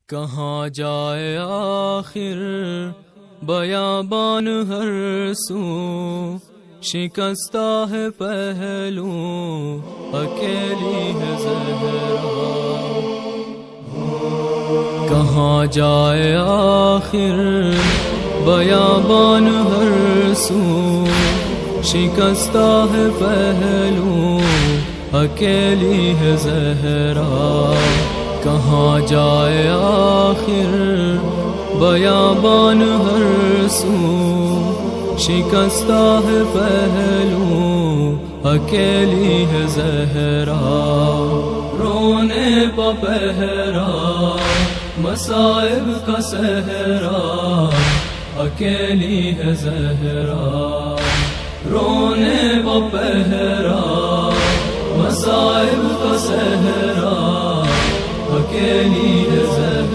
کہاں جائے آخر بیابان ہر سو، شکستہ ہے پہلو اکیلی ہے زہرا۔ کہاں جائے آخر بیابان ہر سو، شکستہ ہے پہلو اکیلی ہے زہرا۔ کہاں جائے آخر بیابان ہر سو، شکستہ ہے پہلو اکیلی ہے زہرا۔ رونے پا پہرا مصائب کا صحرا، اکیلی ہے زہرا۔ رونے پا پہرا مصائب کا صحرا، اکیلی ہے زہرا۔